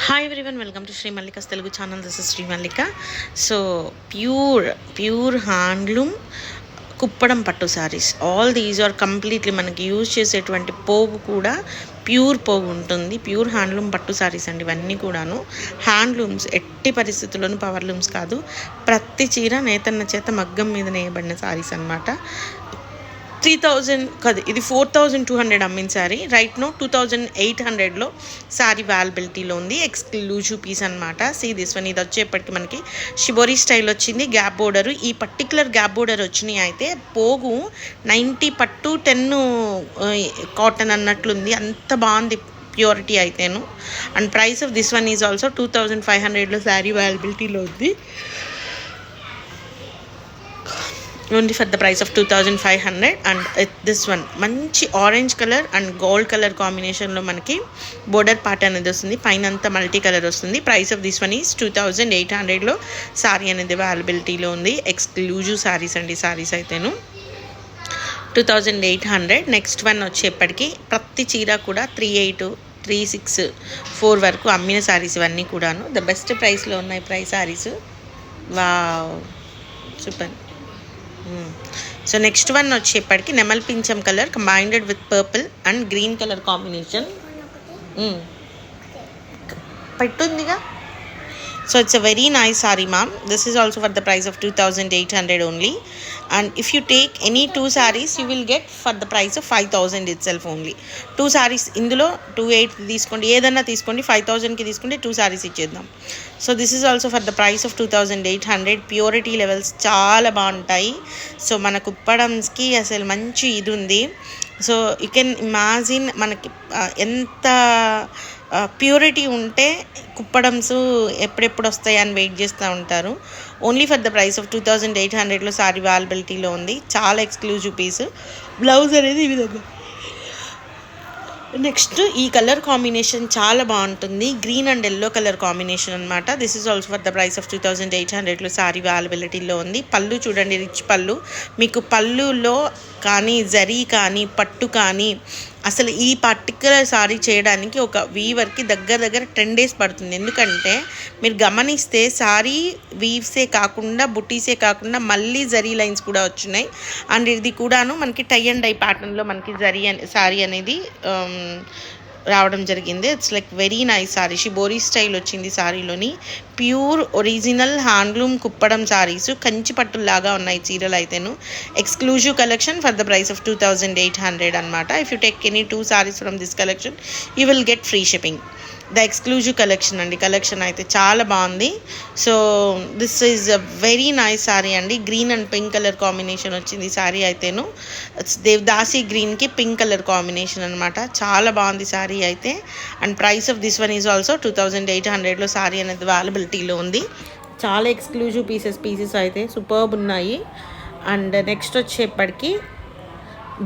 Hi everyone, welcome to Sri Mallika's Telugu channel. This is Sri Mallika. So pure handloom Kuppadam పట్టు saris. All these are completely మనకి use చేసేటువంటి పోగు కూడా ప్యూర్ పోగు ఉంటుంది. ప్యూర్ హ్యాండ్లూమ్ పట్టు శారీస్ అండి ఇవన్నీ కూడాను. హ్యాండ్లూమ్స్, ఎట్టి పరిస్థితుల్లోనూ పవర్లూమ్స్ కాదు. ప్రతి చీర నేతన్న చేత మగ్గం మీద నేయబడిన శారీస్ అనమాట. 3000 కాదు, ఇది 4200 అమ్మిన శారీ. రైట్ నో 2800లో శారీ అవైలబిలిటీలో ఉంది. ఎక్స్క్లూజివ్ పీస్ అనమాట. See this one. ఇది వచ్చేప్పటికి మనకి షిబోరీ స్టైల్ వచ్చింది. Gap border. ఈ పర్టికులర్ గ్యాప్ బోర్డర్ వచ్చినాయి. అయితే పోగు 90 పట్టు 10 కాటన్ అన్నట్లుంది. అంత బాగుంది ప్యూరిటీ అయితేను. And price of this one is also 2500లో శారీ అవైలబిలిటీలో ఉంది. Only for the price of 2500. And this one మంచి orange colour and gold colour కాంబినేషన్లో మనకి బోర్డర్ పార్ట్ అనేది వస్తుంది. పైన అంతా మల్టీ కలర్ వస్తుంది. Price of this one is 2800లో శారీ అనేది అవైలబిలిటీలో ఉంది. ఎక్స్క్లూజివ్ శారీస్ అండి శారీస్ అయితేను 2800. నెక్స్ట్ వన్ వచ్చేప్పటికి ప్రతి చీర కూడా 3800, 3600, 4 వరకు అమ్మిన శారీస్ ఇవన్నీ కూడాను. ద బెస్ట్ ప్రైస్లో ఉన్నాయి price saris. Wow, super. So next one వచ్చేప్పటికి నెమల్ పింఛం colour combined with purple and green colour combination పెట్టుందిగా. So it's a very nice sari ma'am. This is also for the price of 2800 only. And if you take any 2 sarees you will get for the price of 5000 itself only. 2 sarees ఇందులో 2800 తీసుకోండి, ఏదన్నా తీసుకోండి. 5000కి తీసుకుంటే 2 sarees ఇచ్చేద్దాం. So this is also for the price of 2800. Purity levels చాలా బాగుంటాయి. So మన కుప్పడంస్కి అసలు మంచి ఇది ఉంది. సో యూ కెన్ ఇమాజిన్ మనకి ఎంత ప్యూరిటీ ఉంటే కుప్పడమ్స్ ఎప్పుడెప్పుడు వస్తాయి అని వెయిట్ చేస్తూ ఉంటారు. Only for the price of 2800లో సారీ అవైలబిలిటీలో ఉంది. చాలా ఎక్స్క్లూజివ్ పీస్. బ్లౌజ్ అనేది ఈ విధంగా. నెక్స్ట్ ఈ కలర్ కాంబినేషన్ చాలా బాగుంటుంది. Green and yellow colour combination అనమాట. This is also for the price of 2800లో సారీ అవైలబిలిటీలో ఉంది. పళ్ళు చూడండి, రిచ్ పళ్ళు. మీకు పళ్ళులో కానీ జరీ కానీ పట్టు కానీ అసలు ఈ పర్టిక్యులర్ సారీ చేయడానికి ఒక వీవర్కి దగ్గర 10 days పడుతుంది. ఎందుకంటే మీరు గమనిస్తే సారీ వీవ్సే కాకుండా బుటీసే కాకుండా మళ్ళీ జరీ లైన్స్ కూడా వచ్చినాయి. అండ్ ఇది కూడాను మనకి టై అండ్ డై ప్యాటర్న్లో మనకి సారీ అనేది రావడం జరిగింది. It's like very nice sari. Shibori style వచ్చింది సారీలోని. Pure original handloom Kuppadam saris. Kanchi పట్టులాగా ఉన్నాయి చీరలు అయితేను. Exclusive collection for the price of 2800 అనమాట. If you take any 2 sarees from this collection you will get free shipping. The exclusive collection అండి. Collection అయితే చాలా బాగుంది. So this is a very nice sari అండి. Green and pink colour combination వచ్చింది సారీ అయితేను. దేవదాసి గ్రీన్కి pink colour combination అనమాట. చాలా బాగుంది సారీ అయితే. And price of this one is also 2800లో సారీ అనేది అవైలబిలిటీలో ఉంది. చాలా ఎక్స్క్లూజివ్ పీసెస్ అయితే సూపర్బ్ ఉన్నాయి. అండ్ నెక్స్ట్ వచ్చేప్పటికి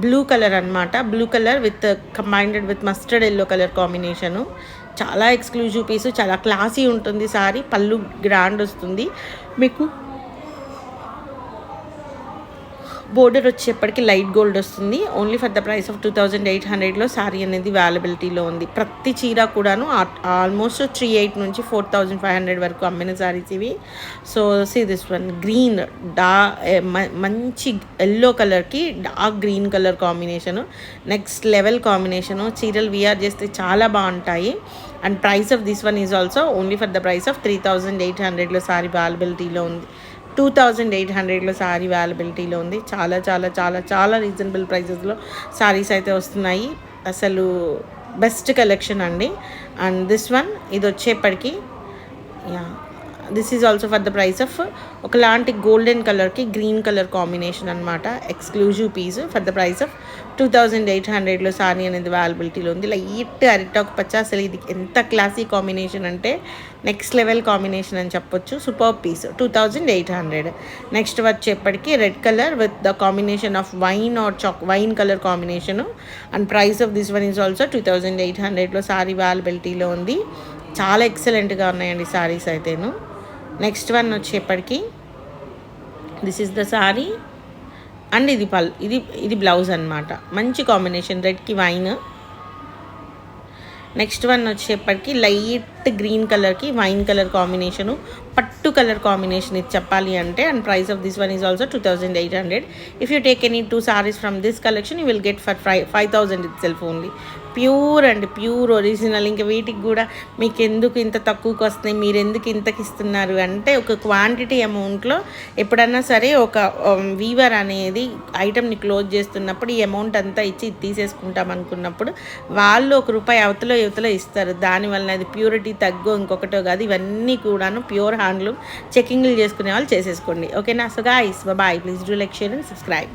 బ్లూ కలర్ అనమాట. Blue colour with combined with mustard yellow colour combination. చాలా ఎక్స్క్లూజివ్ పీసు. చాలా క్లాసీ ఉంటుంది సారీ. పళ్ళు గ్రాండ్ వస్తుంది. మీకు బోర్డర్ వచ్చేప్పటికి లైట్ గోల్డ్ వస్తుంది. Only for the price of 2800లో సారీ అనేది అవైలబిలిటీలో ఉంది. ప్రతి చీర కూడాను ఆల్మోస్ట్ 3800 నుంచి 4500 వరకు అమ్మిన సారీస్ ఇవి. So see this one green మంచి ఎల్లో కలర్కి dark green colour combination. Next level combination. చీరలు విఆర్ చేస్తే చాలా బాగుంటాయి. And price of this one is also only for the price of 3800లో సారీ అవైలబిలిటీలో ఉంది. 2800లో సారీ అవైలబిలిటీలో ఉంది. చాలా చాలా చాలా చాలా రీజనబుల్ ప్రైసెస్లో సారీస్ అయితే వస్తున్నాయి. అసలు బెస్ట్ కలెక్షన్ అండి. అండ్ దిస్ వన్ ఇది వచ్చేప్పటికి this is also for the price of ఒకలాంటి గోల్డెన్ కలర్కి గ్రీన్ కలర్ కాంబినేషన్ అనమాట. Exclusive piece for the price of 2800లో సారీ అనేది అవైలబిలిటీలో ఉంది. లైట్ అరిటాక్ పచ్చ. అసలు ఇది ఎంత క్లాసీ కాంబినేషన్ అంటే నెక్స్ట్ లెవెల్ కాంబినేషన్ అని చెప్పొచ్చు. Super piece 2800. నెక్స్ట్ వచ్చేప్పటికి red colour with the combination of wine colour combination. And price of this one is also 2800లో సారీ అవైలబిలిటీలో ఉంది. చాలా ఎక్సలెంట్గా ఉన్నాయండి సారీస్ అయితేను. నెక్స్ట్ వన్ వచ్చేప్పటికి this is the sorry and ఇది బ్లౌజ్ అనమాట. మంచి కాంబినేషన్ రెడ్కి వైన్. నెక్స్ట్ వన్ వచ్చేప్పటికి లైట్ లైట్ గ్రీన్ కలర్కి వైన్ కలర్ కాంబినేషను, పట్టు కలర్ కాంబినేషన్ ఇది చెప్పాలి అంటే. And price of this one is also 2800. If you take any 2 sarees from this collection you will get for 5000 itself only. Pure and pure original. ఇంకా వీటికి కూడా మీకు ఎందుకు ఇంత తక్కువకి వస్తున్నాయి, మీరు ఎందుకు ఇంతకి ఇస్తున్నారు అంటే, ఒక క్వాంటిటీ అమౌంట్లో ఎప్పుడన్నా సరే ఒక వీవర్ అనేది ఐటమ్ని క్లోజ్ చేస్తున్నప్పుడు ఈ అమౌంట్ అంతా ఇచ్చి తీసేసుకుంటాం అనుకున్నప్పుడు వాళ్ళు ₹1 అవతలో ఇస్తారు. దానివల్ల అది ప్యూరిటీ తగ్గో ఇంకొకటో కాదు, ఇవన్నీ కూడాను ప్యూర్ హ్యాండ్లూమ్. చెకింగ్లు చేసుకునే వాళ్ళు చేసేసుకోండి. ఓకేనా? So guys bye, please do like, share and subscribe.